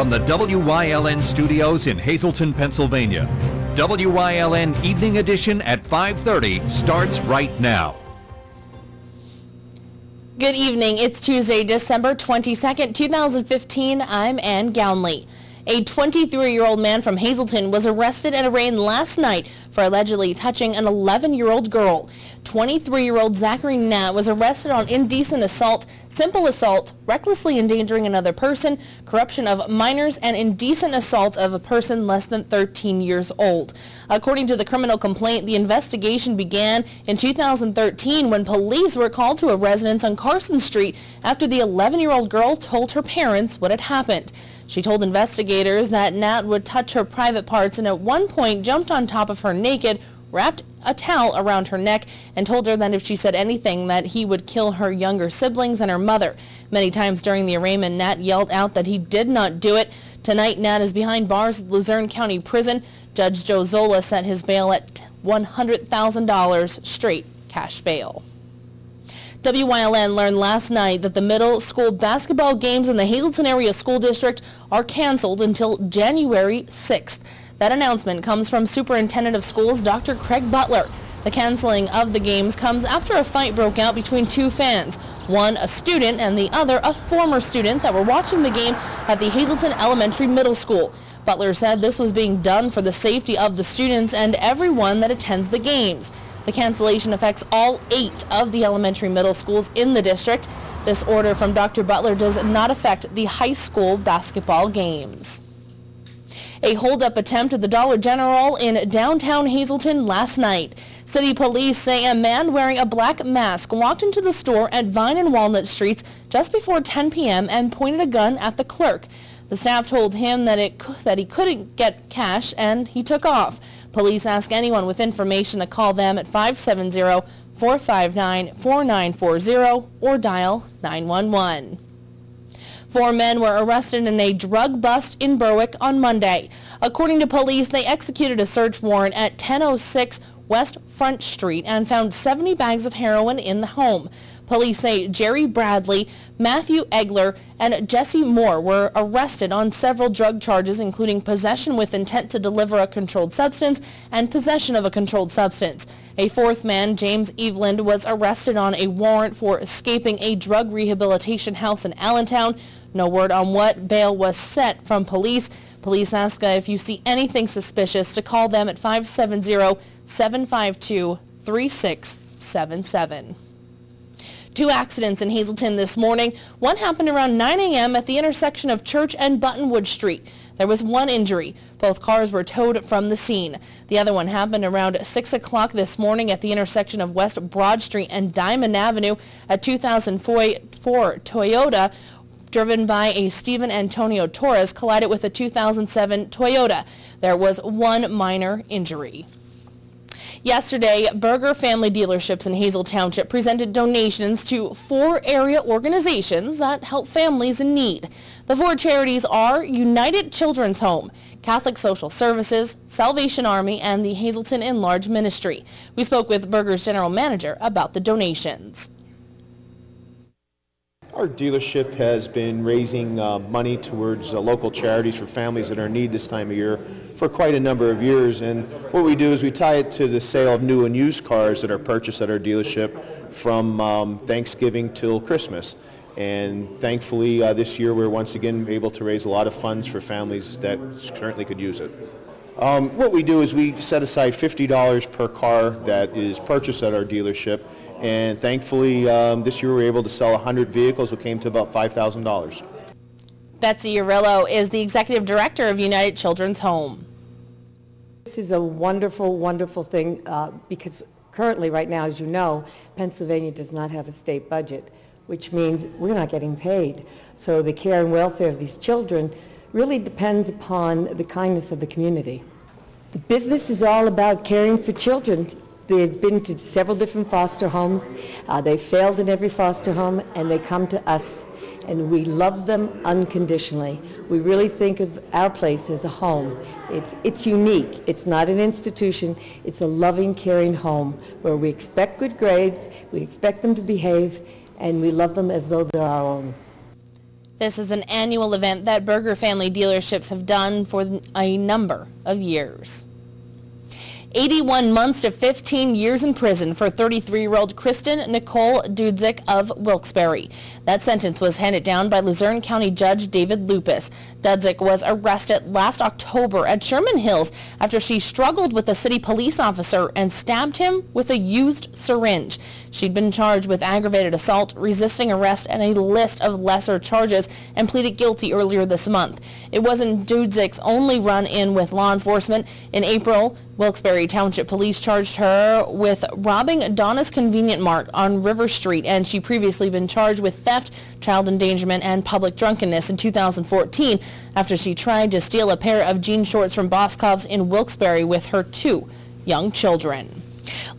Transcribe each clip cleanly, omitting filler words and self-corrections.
from the WYLN studios in Hazleton, Pennsylvania. WYLN Evening Edition at 5:30 starts right now. Good evening. It's Tuesday, December 22nd, 2015. I'm Ann Gownley. A 23-year-old man from Hazleton was arrested and arraigned last night for allegedly touching an 11-year-old girl. 23-year-old Zachary Nat was arrested on indecent assault, simple assault, recklessly endangering another person, corruption of minors, and indecent assault of a person less than 13 years old. According to the criminal complaint, the investigation began in 2013 when police were called to a residence on Carson Street after the 11-year-old girl told her parents what had happened. She told investigators that Nat would touch her private parts and at one point jumped on top of her naked, wrapped a towel around her neck, and told her that if she said anything that he would kill her younger siblings and her mother. Many times during the arraignment, Nat yelled out that he did not do it. Tonight, Nat is behind bars at Luzerne County Prison. Judge Joe Zola set his bail at $100,000 straight cash bail. WYLN learned last night that the middle school basketball games in the Hazleton Area School District are canceled until January 6th. That announcement comes from Superintendent of Schools Dr. Craig Butler. The canceling of the games comes after a fight broke out between two fans, one a student and the other a former student that were watching the game at the Hazleton Elementary Middle School. Butler said this was being done for the safety of the students and everyone that attends the games. The cancellation affects all 8 of the elementary middle schools in the district. This order from Dr. Butler does not affect the high school basketball games. A holdup attempt at the Dollar General in downtown Hazleton last night. City police say a man wearing a black mask walked into the store at Vine and Walnut Streets just before 10 p.m. and pointed a gun at the clerk. The staff told him that he couldn't get cash and he took off. Police ask anyone with information to call them at 570-459-4940 or dial 911. 4 men were arrested in a drug bust in Berwick on Monday. According to police, they executed a search warrant at 1006 West Front Street and found 70 bags of heroin in the home. Police say Jerry Bradley, Matthew Egler, and Jesse Moore were arrested on several drug charges, including possession with intent to deliver a controlled substance and possession of a controlled substance. A 4th man, James Eveland, was arrested on a warrant for escaping a drug rehabilitation house in Allentown. No word on what bail was set from police. Police ask if you see anything suspicious to call them at 570-752-3677. 2 accidents in Hazleton this morning. One happened around 9 a.m. at the intersection of Church and Buttonwood Street. There was 1 injury. Both cars were towed from the scene. The other one happened around 6 o'clock this morning at the intersection of West Broad Street and Diamond Avenue. A 2004 Toyota driven by a Stephen Antonio Torres collided with a 2007 Toyota. There was 1 minor injury. Yesterday, Berger Family Dealerships in Hazel Township presented donations to 4 area organizations that help families in need. The 4 charities are United Children's Home, Catholic Social Services, Salvation Army, and the Hazleton Enlarged Ministry. We spoke with Berger's general manager about the donations. Our dealership has been raising money towards local charities for families that are in need this time of year for quite a number of years, and what we do is we tie it to the sale of new and used cars that are purchased at our dealership from Thanksgiving till Christmas. And thankfully this year we're once again able to raise a lot of funds for families that currently could use it. What we do is we set aside $50 per car that is purchased at our dealership, and thankfully this year we were able to sell 100 vehicles, which came to about $5,000. Betsy Urillo is the executive director of United Children's Home. This is a wonderful, wonderful thing because currently, right now, as you know, Pennsylvania does not have a state budget, which means we're not getting paid. So the care and welfare of these children really depends upon the kindness of the community. The business is all about caring for children. They've been to several different foster homes. They've failed in every foster home, and they come to us, and we love them unconditionally. We really think of our place as a home. It's unique. It's not an institution. It's a loving, caring home where we expect good grades, we expect them to behave, and we love them as though they're our own. This is an annual event that Berger family dealerships have done for a number of years. 81 months to 15 years in prison for 33-year-old Kristen Nicole Dudzik of Wilkes-Barre. That sentence was handed down by Luzerne County Judge David Lupus. Dudzik was arrested last October at Sherman Hills after she struggled with a city police officer and stabbed him with a used syringe. She'd been charged with aggravated assault, resisting arrest, and a list of lesser charges, and pleaded guilty earlier this month. It wasn't Dudzik's only run-in with law enforcement. In April, Wilkes-Barre Township Police charged her with robbing Donna's Convenient Mart on River Street, and she previously been charged with theft, child endangerment, and public drunkenness in 2014 after she tried to steal a pair of jean shorts from Boscov's in Wilkes-Barre with her 2 young children.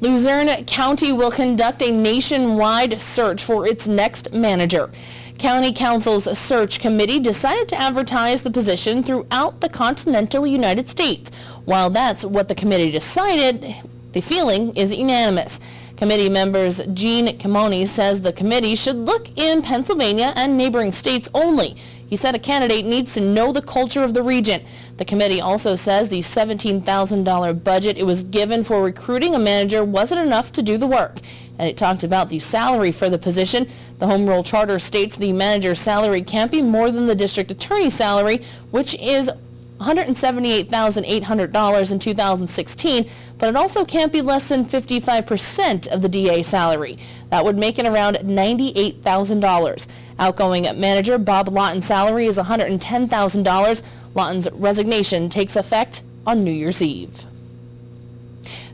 Luzerne County will conduct a nationwide search for its next manager. County Council's search committee decided to advertise the position throughout the continental United States. While that's what the committee decided, the feeling is unanimous. Committee members Gene Kimoni says the committee should look in Pennsylvania and neighboring states only. He said a candidate needs to know the culture of the region. The committee also says the $17,000 budget it was given for recruiting a manager wasn't enough to do the work. And it talked about the salary for the position. The Home Rule Charter states the manager's salary can't be more than the district attorney's salary, which is $178,800 in 2016, but it also can't be less than 55% of the DA salary. That would make it around $98,000. Outgoing manager Bob Lawton's salary is $110,000. Lawton's resignation takes effect on New Year's Eve.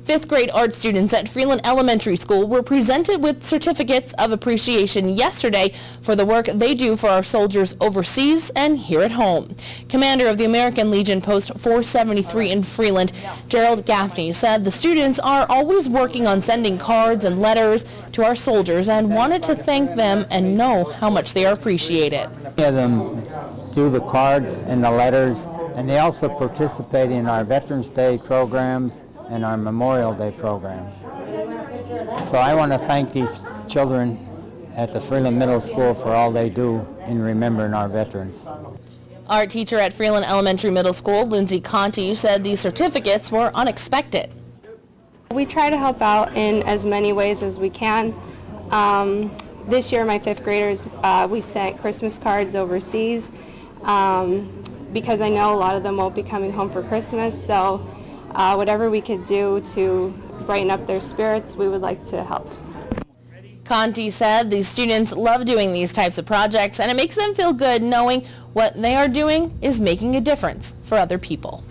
5th grade art students at Freeland Elementary School were presented with certificates of appreciation yesterday for the work they do for our soldiers overseas and here at home. Commander of the American Legion Post 473 in Freeland, Gerald Gaffney, said the students are always working on sending cards and letters to our soldiers and wanted to thank them and know how much they are appreciated. Many of them do the cards and the letters, and they also participate in our Veterans Day programs and our Memorial Day programs. So I want to thank these children at the Freeland Middle School for all they do in remembering our veterans. Art teacher at Freeland Elementary Middle School, Lindsay Conti, said these certificates were unexpected. We try to help out in as many ways as we can. This year, my 5th graders, we sent Christmas cards overseas because I know a lot of them won't be coming home for Christmas, so whatever we could do to brighten up their spirits, we would like to help. Conti said these students love doing these types of projects, and it makes them feel good knowing what they are doing is making a difference for other people.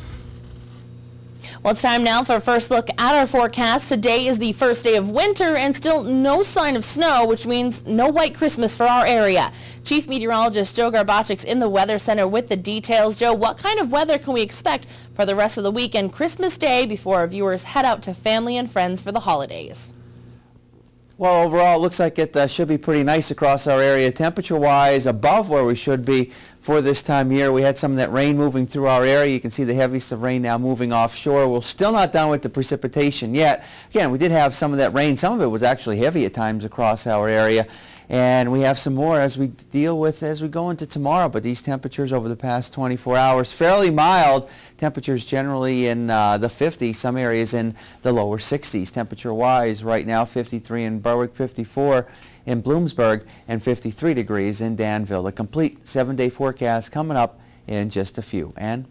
Well, it's time now for a first look at our forecast. Today is the first day of winter and still no sign of snow, which means no white Christmas for our area. Chief Meteorologist Joe Garbachik's in the Weather Center with the details. Joe, what kind of weather can we expect for the rest of the week and Christmas Day before our viewers head out to family and friends for the holidays? Well, overall, it looks like it should be pretty nice across our area. Temperature-wise, above where we should be for this time of year. We had some of that rain moving through our area. You can see the heaviest of rain now moving offshore. We're still not done with the precipitation yet. Again, we did have some of that rain. Some of it was actually heavy at times across our area. And we have some more as we deal with as we go into tomorrow. But these temperatures over the past 24 hours, fairly mild. Temperatures generally in the 50s, some areas in the lower 60s. Temperature-wise, right now 53 in Berwick, 54 in Bloomsburg, and 53 degrees in Danville. A complete 7-day forecast coming up in just a few. Ann?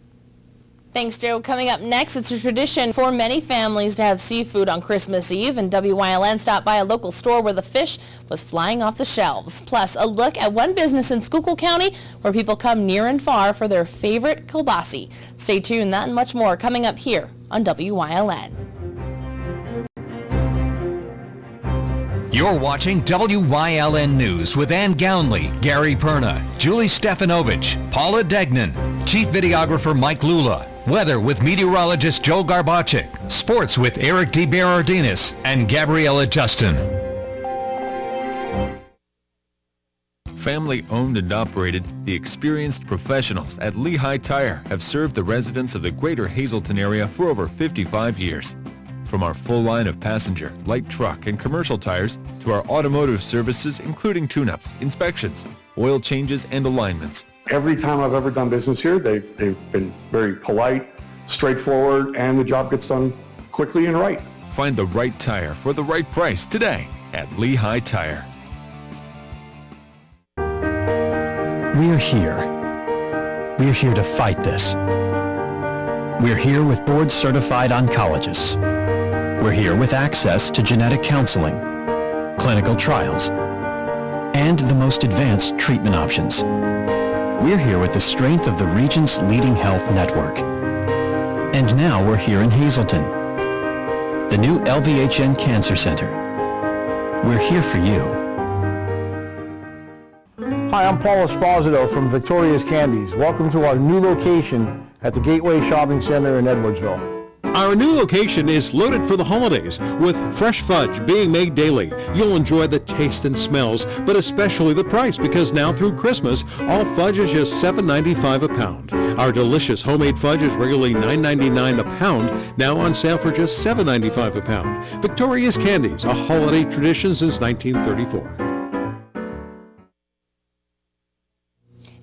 Thanks, Joe. Coming up next, it's a tradition for many families to have seafood on Christmas Eve, and WYLN stopped by a local store where the fish was flying off the shelves. Plus, a look at one business in Schuylkill County where people come near and far for their favorite kielbasa. Stay tuned, that and much more coming up here on WYLN. You're watching WYLN News with Ann Gownley, Gary Perna, Julie Stefanovich, Paula Degnan, Chief Videographer Mike Lula, Weather with meteorologist Joe Garbachik, Sports with Eric DeBerardinis and Gabriella Justin. Family owned and operated, the experienced professionals at Lehigh Tire have served the residents of the greater Hazleton area for over 55 years. From our full line of passenger, light truck, and commercial tires to our automotive services, including tune-ups, inspections, oil changes, and alignments. Every time I've ever done business here, they've been very polite, straightforward, and the job gets done quickly and right. Find the right tire for the right price today at Lehigh Tire. We're here. We're here to fight this. We're here with board-certified oncologists. We're here with access to genetic counseling, clinical trials, and the most advanced treatment options. We're here with the strength of the region's leading health network. And now we're here in Hazleton, the new LVHN Cancer Center. We're here for you. Hi, I'm Paul Esposito from Victoria's Candies. Welcome to our new location at the Gateway Shopping Center in Edwardsville. Our new location is loaded for the holidays with fresh fudge being made daily. You'll enjoy the taste and smells, but especially the price, because now through Christmas, all fudge is just $7.95 a pound. Our delicious homemade fudge is regularly $9.99 a pound, now on sale for just $7.95 a pound. Victoria's Candies, a holiday tradition since 1934.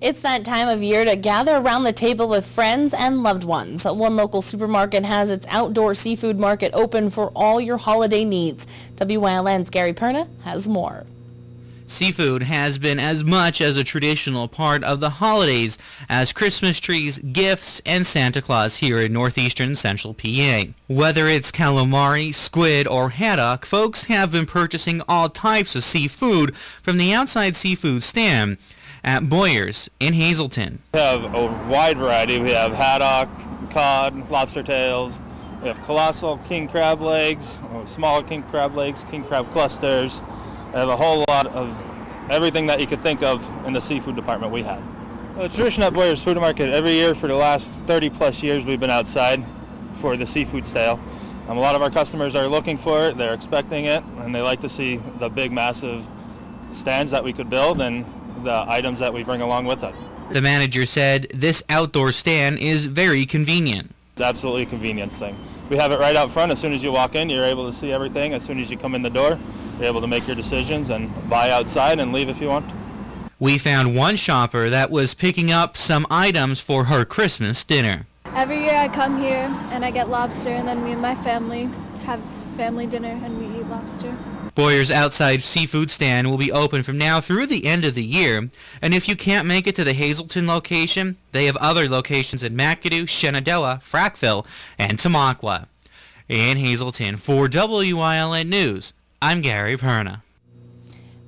It's that time of year to gather around the table with friends and loved ones. One local supermarket has its outdoor seafood market open for all your holiday needs. WYLN's Gary Perna has more. Seafood has been as much as a traditional part of the holidays as Christmas trees, gifts, and Santa Claus here in northeastern central PA. Whether it's calamari, squid, or haddock, folks have been purchasing all types of seafood from the outside seafood stand at Boyer's in Hazleton. We have a wide variety. We have haddock, cod, lobster tails. We have colossal king crab legs, smaller king crab legs, king crab clusters. We have a whole lot of everything that you could think of in the seafood department we have. The tradition at Boyer's Food Market, every year for the last 30 plus years we've been outside for the seafood sale. A lot of our customers are looking for it, they're expecting it, and they like to see the big massive stands that we could build and the items that we bring along with it. The manager said this outdoor stand is very convenient. It's absolutely a convenience thing. We have it right out front. As soon as you walk in, you're able to see everything. As soon as you come in the door, you're able to make your decisions and buy outside and leave if you want. We found one shopper that was picking up some items for her Christmas dinner. Every year I come here and I get lobster, and then me and my family have family dinner and we eat lobster. Boyer's outside seafood stand will be open from now through the end of the year, and if you can't make it to the Hazleton location, they have other locations in McAdoo, Shenandoah, Frackville, and Tamaqua. In Hazleton, for WYLN News, I'm Gary Perna.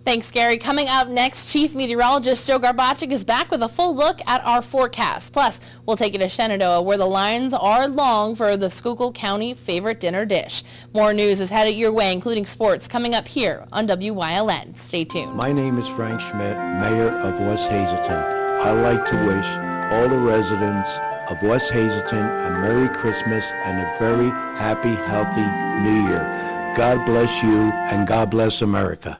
Thanks, Gary. Coming up next, Chief Meteorologist Joe Garbaczyk is back with a full look at our forecast. Plus, we'll take you to Shenandoah, where the lines are long for the Schuylkill County favorite dinner dish. More news is headed your way, including sports, coming up here on WYLN. Stay tuned. My name is Frank Schmidt, Mayor of West Hazleton. I'd like to wish all the residents of West Hazleton a Merry Christmas and a very happy, healthy New Year. God bless you and God bless America.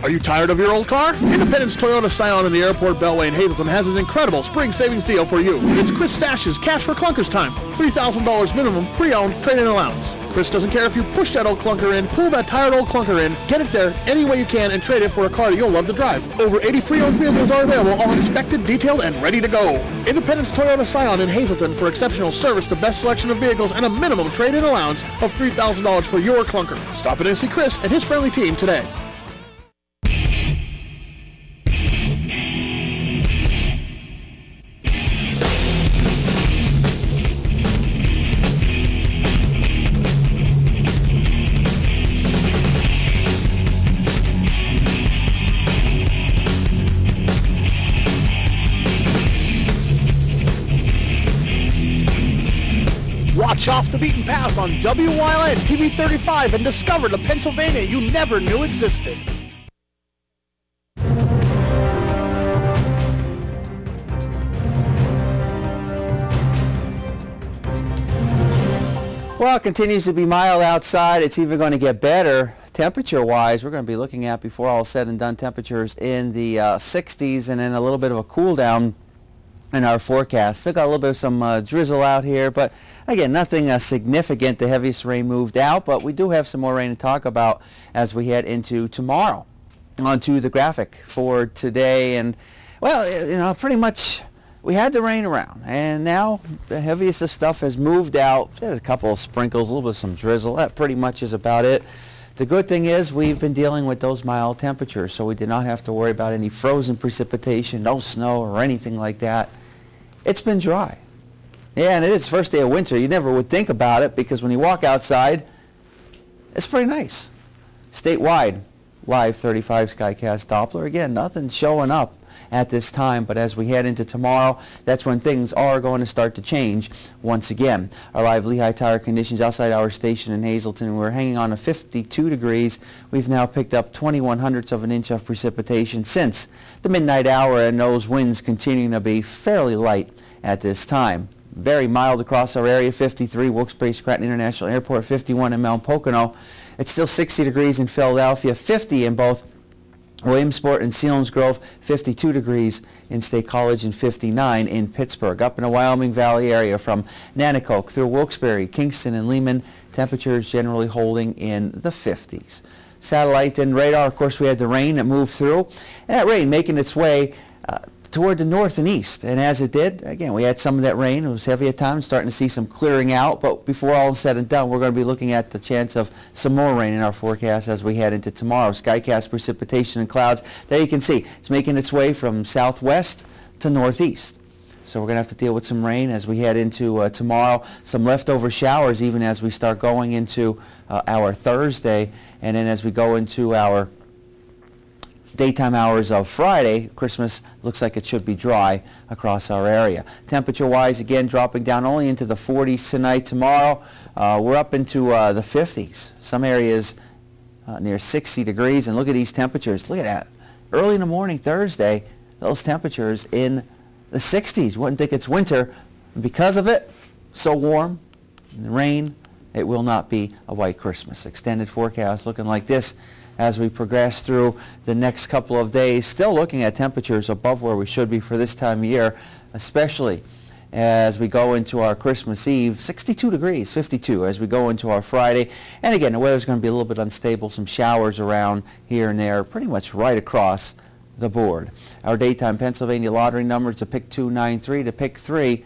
Are you tired of your old car? Independence Toyota Scion in the Airport Beltway in Hazleton has an incredible spring savings deal for you. It's Chris Stash's Cash for Clunkers time. $3,000 minimum pre-owned trade-in allowance. Chris doesn't care if you push that old clunker in, pull that tired old clunker in, get it there any way you can and trade it for a car that you'll love to drive. Over 80 pre-owned vehicles are available, all inspected, detailed, and ready to go. Independence Toyota Scion in Hazleton for exceptional service, the best selection of vehicles, and a minimum trade-in allowance of $3,000 for your clunker. Stop in and see Chris and his friendly team today. Watch off the beaten path on WYLN TV 35 and discover the Pennsylvania you never knew existed. Well, it continues to be mild outside. It's even going to get better temperature-wise. We're going to be looking at, before all is said and done, temperatures in the 60s and then a little bit of a cool down in our forecast. Still got a little bit of some drizzle out here, but again, nothing significant. The heaviest rain moved out, but we do have some more rain to talk about as we head into tomorrow. Onto the graphic for today, and well, you know, pretty much we had the rain around, and now the heaviest of stuff has moved out. There's a couple of sprinkles, a little bit of some drizzle. That pretty much is about it. The good thing is we've been dealing with those mild temperatures, so we did not have to worry about any frozen precipitation, no snow or anything like that. It's been dry. Yeah, and it is the first day of winter. You never would think about it, because when you walk outside, it's pretty nice. Statewide, live 35 Skycast Doppler. Again, nothing showing up at this time, but as we head into tomorrow, that's when things are going to start to change once again. Our live Lehigh Tire conditions outside our station in Hazleton, we're hanging on to 52 degrees. We've now picked up 21/100ths of an inch of precipitation since the midnight hour, and those winds continuing to be fairly light at this time. Very mild across our area, 53 Wilkes-Barre-Scranton International Airport, 51 in Mount Pocono. It's still 60 degrees in Philadelphia, 50 in both Williamsport and Selinsgrove, 52 degrees in State College, and 59 in Pittsburgh. Up in the Wyoming Valley area from Nanticoke through Wilkes-Barre, Kingston, and Lehman, temperatures generally holding in the 50s. Satellite and radar, of course, we had the rain that moved through, and that rain making its way toward the north and east. And as it did, again, we had some of that rain. It was heavy at times, starting to see some clearing out. But before all is said and done, we're going to be looking at the chance of some more rain in our forecast as we head into tomorrow. Skycast precipitation and clouds. There you can see it's making its way from southwest to northeast. So we're going to have to deal with some rain as we head into tomorrow. Some leftover showers even as we start going into our Thursday. And then as we go into our daytime hours of Friday, Christmas looks like it should be dry across our area. Temperature-wise, again, dropping down only into the 40s tonight. Tomorrow, we're up into the 50s. Some areas near 60 degrees, and look at these temperatures. Look at that. Early in the morning Thursday, those temperatures in the 60s. You wouldn't think it's winter. Because of it, so warm, and the rain, it will not be a white Christmas. Extended forecast looking like this as we progress through the next couple of days. Still looking at temperatures above where we should be for this time of year, especially as we go into our Christmas Eve. 62 degrees, 52 as we go into our Friday. And again, the weather's going to be a little bit unstable. Some showers around here and there, pretty much right across the board. Our daytime Pennsylvania lottery numbers to pick 293, to pick 3,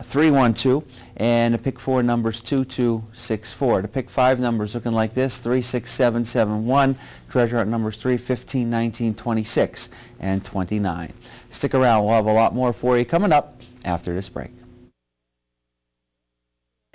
312, and to pick 4 numbers 2264. To pick 5 numbers looking like this: 36771. Treasure hunt numbers 3, 15, 19, 26, and 29. Stick around. We'll have a lot more for you coming up after this break.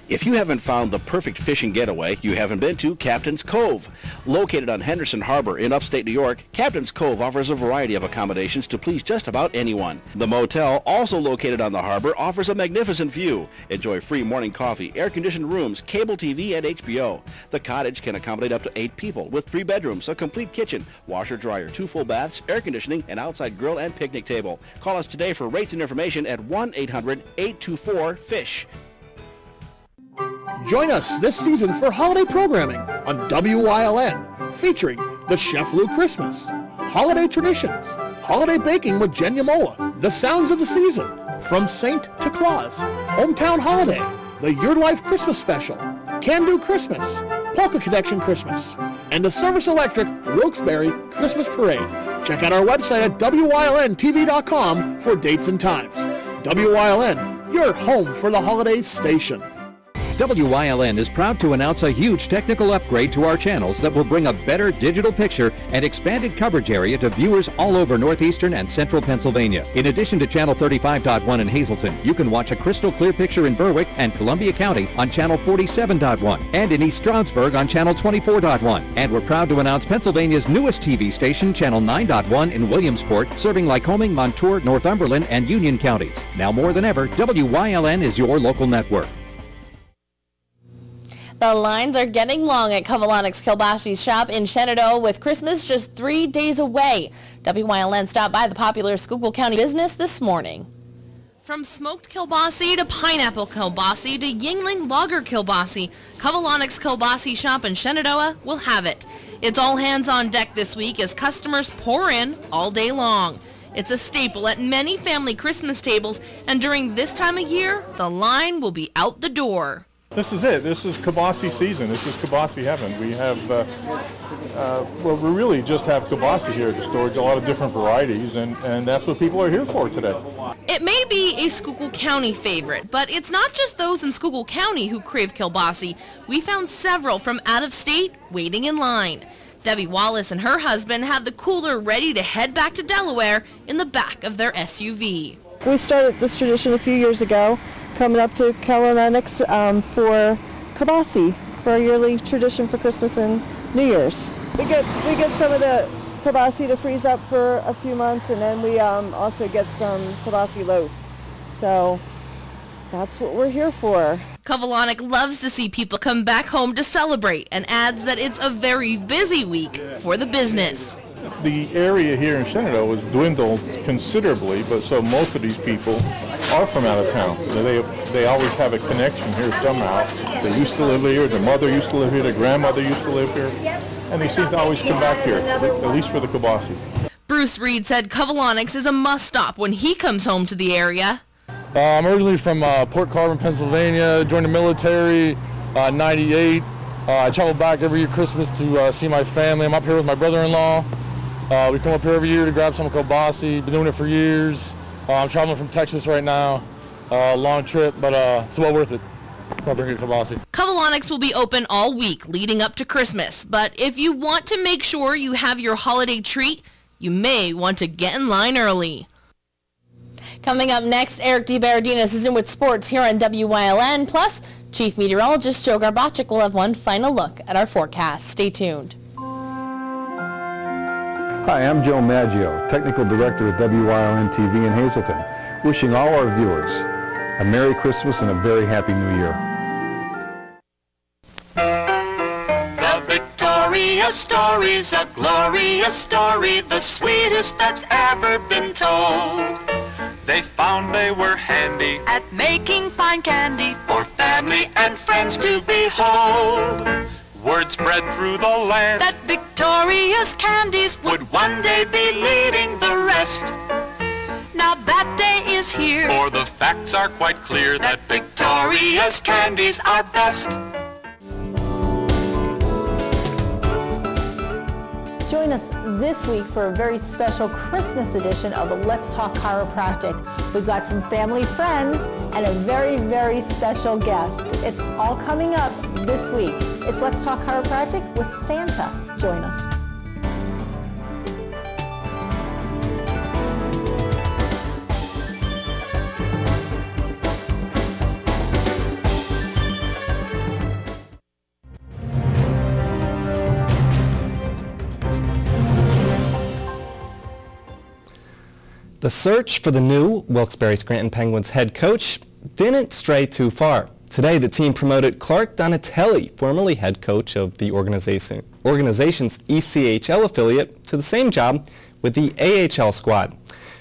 If you haven't found the perfect fishing getaway, you haven't been to Captain's Cove. Located on Henderson Harbor in upstate New York, Captain's Cove offers a variety of accommodations to please just about anyone. The motel, also located on the harbor, offers a magnificent view. Enjoy free morning coffee, air-conditioned rooms, cable TV, and HBO. The cottage can accommodate up to 8 people with 3 bedrooms, a complete kitchen, washer-dryer, 2 full baths, air conditioning, and outside grill and picnic table. Call us today for rates and information at 1-800-824-FISH. Join us this season for holiday programming on WYLN, featuring the Chef Lou Christmas, Holiday Traditions, Holiday Baking with Jen Yamola, The Sounds of the Season, From Saint to Claus, Hometown Holiday, The Your Life Christmas Special, Can Do Christmas, Polka Connection Christmas, and the Service Electric Wilkes-Barre Christmas Parade. Check out our website at WYLNTV.com for dates and times. WYLN, your home for the holidays station. WYLN is proud to announce a huge technical upgrade to our channels that will bring a better digital picture and expanded coverage area to viewers all over northeastern and central Pennsylvania. In addition to Channel 35.1 in Hazleton, you can watch a crystal clear picture in Berwick and Columbia County on Channel 47.1 and in East Stroudsburg on Channel 24.1. And we're proud to announce Pennsylvania's newest TV station, Channel 9.1 in Williamsport, serving Lycoming, Montour, Northumberland, and Union counties. Now more than ever, WYLN is your local network. The lines are getting long at Kovalanik's Kielbasa shop in Shenandoah with Christmas just 3 days away. WYLN stopped by the popular Schuylkill County business this morning. From smoked kielbasa to pineapple kielbasa to Yingling lager kielbasa, Kovalanik's Kielbasa shop in Shenandoah will have it. It's all hands on deck this week as customers pour in all day long. It's a staple at many family Christmas tables, and during this time of year, the line will be out the door. This is it. This is kielbasa season. This is kielbasa heaven. We have, well, we really just have kielbasa here at the store, a lot of different varieties, and that's what people are here for today. It may be a Schuylkill County favorite, but it's not just those in Schuylkill County who crave kielbasa. We found several from out of state waiting in line. Debbie Wallace and her husband have the cooler ready to head back to Delaware in the back of their SUV. We started this tradition a few years ago, coming up to Kovalanik's for kielbasa, for our yearly tradition for Christmas and New Year's. We get some of the kielbasa to freeze up for a few months, and then we also get some kielbasa loaf. So that's what we're here for. Kovalanik loves to see people come back home to celebrate and adds that it's a very busy week for the business. The area here in Shenandoah has dwindled considerably, but so most of these people are from out of town. They always have a connection here somehow. They used to live here, their mother used to live here, their grandmother used to live here, and they seem to always come back here, at least for the kielbasa. Bruce Reed said Kovalanik's is a must-stop when he comes home to the area. I'm originally from Port Carbon, Pennsylvania, joined the military, 98. I travel back every year Christmas to see my family. I'm up here with my brother-in-law. We come up here every year to grab some kielbasa. Been doing it for years. I'm traveling from Texas right now. Long trip, but it's well worth it. I'll bring you kielbasa. Kovalanik's will be open all week leading up to Christmas, but if you want to make sure you have your holiday treat, you may want to get in line early. Coming up next, Eric DeBaradinas is in with sports here on WYLN. Plus, Chief Meteorologist Joe Garbacik will have one final look at our forecast. Stay tuned. Hi, I'm Joe Maggio, Technical Director at WYLN TV in Hazleton, wishing all our viewers a Merry Christmas and a very Happy New Year. The Victoria story's a glorious story, the sweetest that's ever been told. They found they were handy at making fine candy for family and friends to behold. Word spread through the land that Victoria's candies would one day be leading the rest. Now that day is here, for the facts are quite clear that Victoria's candies are best. Join us this week for a very special Christmas edition of the Let's Talk Chiropractic. We've got some family friends and a very, very special guest. It's all coming up this week. It's Let's Talk Chiropractic with Santa. Join us. The search for the new Wilkes-Barre-Scranton Penguins head coach didn't stray too far. Today, the team promoted Clark Donatelli, formerly head coach of the organization's ECHL affiliate, to the same job with the AHL squad.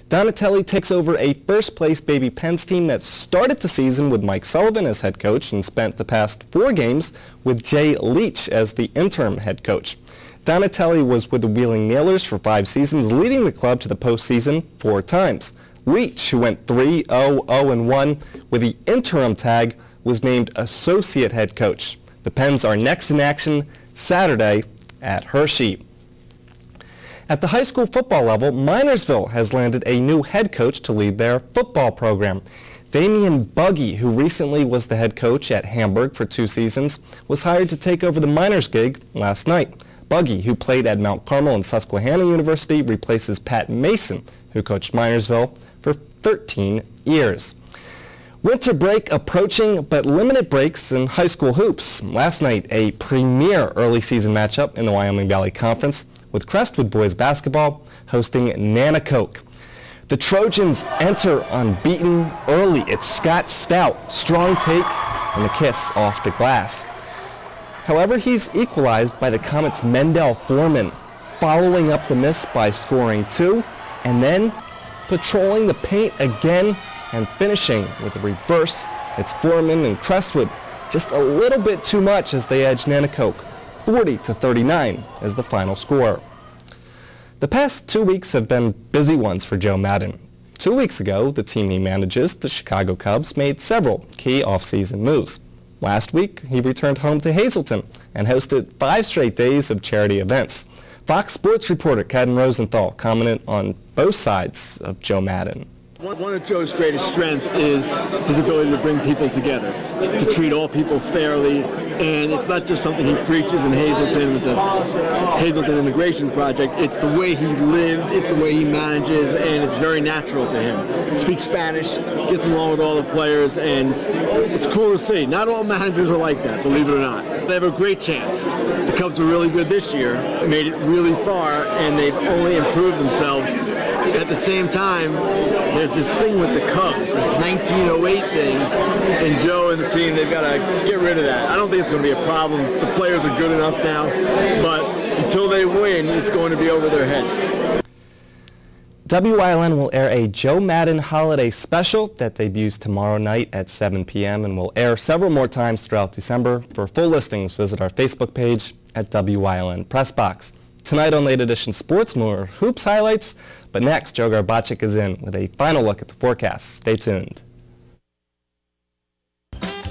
Donatelli takes over a first-place Baby Pens team that started the season with Mike Sullivan as head coach and spent the past 4 games with Jay Leach as the interim head coach. Donatelli was with the Wheeling Nailers for 5 seasons, leading the club to the postseason 4 times. Leach, who went 3-0-0-1 with the interim tag, was named associate head coach. The Pens are next in action Saturday at Hershey. At the high school football level, Minersville has landed a new head coach to lead their football program. Damian Buggy, who recently was the head coach at Hamburg for 2 seasons, was hired to take over the Miners gig last night. Buggy, who played at Mount Carmel and Susquehanna University, replaces Pat Mason, who coached Minersville for 13 years. Winter break approaching, but limited breaks in high school hoops. Last night, a premier early season matchup in the Wyoming Valley Conference with Crestwood boys basketball hosting Nanticoke. The Trojans enter unbeaten early. It's Scott Stout, strong take, and a kiss off the glass. However, he's equalized by the Comets' Mendel Foreman, following up the miss by scoring 2, and then patrolling the paint again and finishing with a reverse. It's Foreman and Crestwood, just a little bit too much as they edge Nanticoke. 40-39 is the final score. The past 2 weeks have been busy ones for Joe Maddon. 2 weeks ago, the team he manages, the Chicago Cubs, made several key off-season moves. Last week, he returned home to Hazleton and hosted 5 straight days of charity events. Fox Sports reporter Cadden Rosenthal commented on both sides of Joe Maddon. One of Joe's greatest strengths is his ability to bring people together, to treat all people fairly, and it's not just something he preaches in Hazleton with the Hazleton Immigration Project. It's the way he lives, it's the way he manages, and it's very natural to him. Speaks Spanish, gets along with all the players, and it's cool to see. Not all managers are like that, believe it or not. They have a great chance. The Cubs were really good this year, made it really far, and they've only improved themselves. At the same time, there's this thing with the Cubs, this 1908 thing, and Joe and the team, they've got to get rid of that. I don't think it's going to be a problem. The players are good enough now, but until they win, it's going to be over their heads. WILN will air a Joe Maddon holiday special that debuts tomorrow night at 7 p.m. and will air several more times throughout December. For full listings, visit our Facebook page at WILN Press Box. Tonight on Late Edition Sports, more hoops highlights, but next, Joe Garbacic is in with a final look at the forecast. Stay tuned.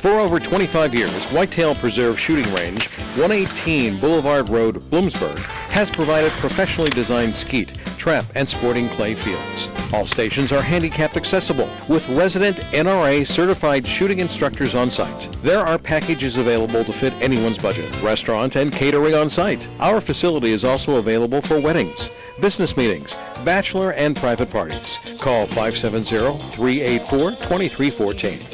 For over 25 years, Whitetail Preserve Shooting Range, 118 Boulevard Road, Bloomsburg, has provided professionally designed skeet, trap, and sporting clay fields. All stations are handicapped accessible with resident NRA certified shooting instructors on site. There are packages available to fit anyone's budget, restaurant and catering on site. Our facility is also available for weddings, business meetings, bachelor and private parties. Call 570-384-2314.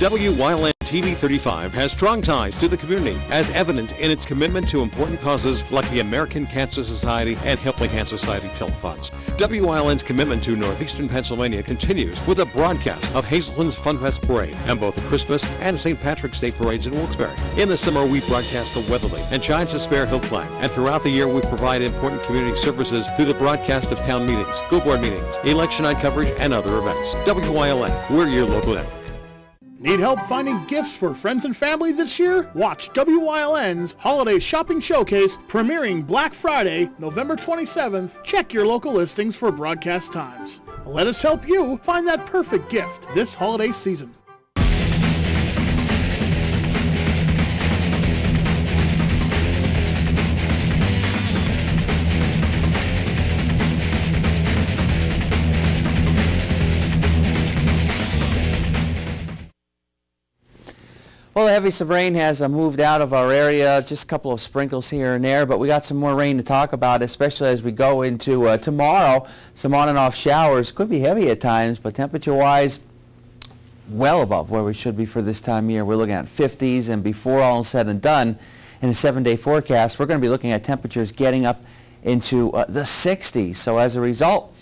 WILN TV 35 has strong ties to the community, as evident in its commitment to important causes like the American Cancer Society and Helping Hand Society telethons. WILN's commitment to northeastern Pennsylvania continues with a broadcast of Hazleton's Funfest Parade and both the Christmas and St. Patrick's Day parades in Wilkes-Barre. In the summer, we broadcast the Weatherly and Giants of Spare Hill flag, and throughout the year, we provide important community services through the broadcast of town meetings, school board meetings, election night coverage, and other events. WILN, we're your local network. Need help finding gifts for friends and family this year? Watch WILN's Holiday Shopping Showcase premiering Black Friday, November 27th. Check your local listings for broadcast times. Let us help you find that perfect gift this holiday season. Well, the heaviest of rain has moved out of our area, just a couple of sprinkles here and there, but we got some more rain to talk about, especially as we go into tomorrow. Some on and off showers. Could be heavy at times, but temperature-wise, well above where we should be for this time of year. We're looking at 50s, and before all is said and done, in a 7-day forecast, we're going to be looking at temperatures getting up into the 60s. So as a result,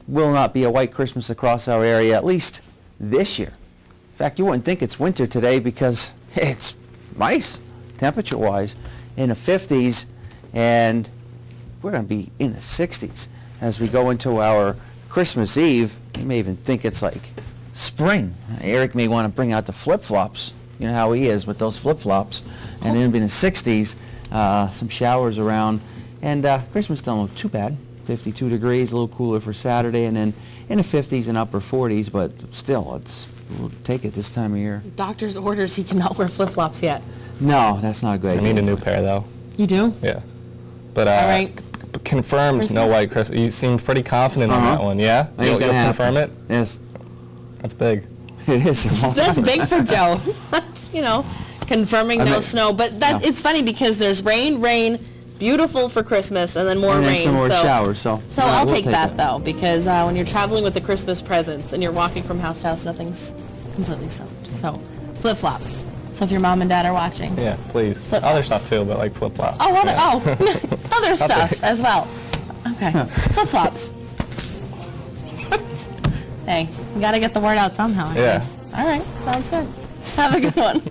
will not be a white Christmas across our area, at least this year. In fact, you wouldn't think it's winter today because it's nice temperature-wise in the 50s, and we're going to be in the 60s as we go into our Christmas Eve. You may even think it's like spring. Eric may want to bring out the flip-flops. You know how he is with those flip-flops. And it'll be in the 60s, some showers around, and Christmas don't look too bad. 52 degrees, a little cooler for Saturday, and then in the 50s and upper 40s, but still, we'll take it this time of year. Doctor's orders he cannot wear flip-flops yet. No, that's not a good idea. I need a new pair, though. You do? Yeah. But all right. Confirmed Christmas? No white Christmas. You seemed pretty confident on that one, yeah? You'll confirm it? Yes. That's big. It is. That's big for Joe. That's, you know, confirming no snow. But it's funny because there's rain, beautiful for Christmas, and then more and then rain. Some more showers. So I'll take that though, because when you're traveling with the Christmas presents and you're walking from house to house, nothing's completely soaked. So flip-flops. So if your mom and dad are watching. Yeah, please. Other stuff too, but like flip-flops. Oh, other stuff as well. Okay, flip-flops. Hey, we got to get the word out somehow, I guess. All right, sounds good. Have a good one.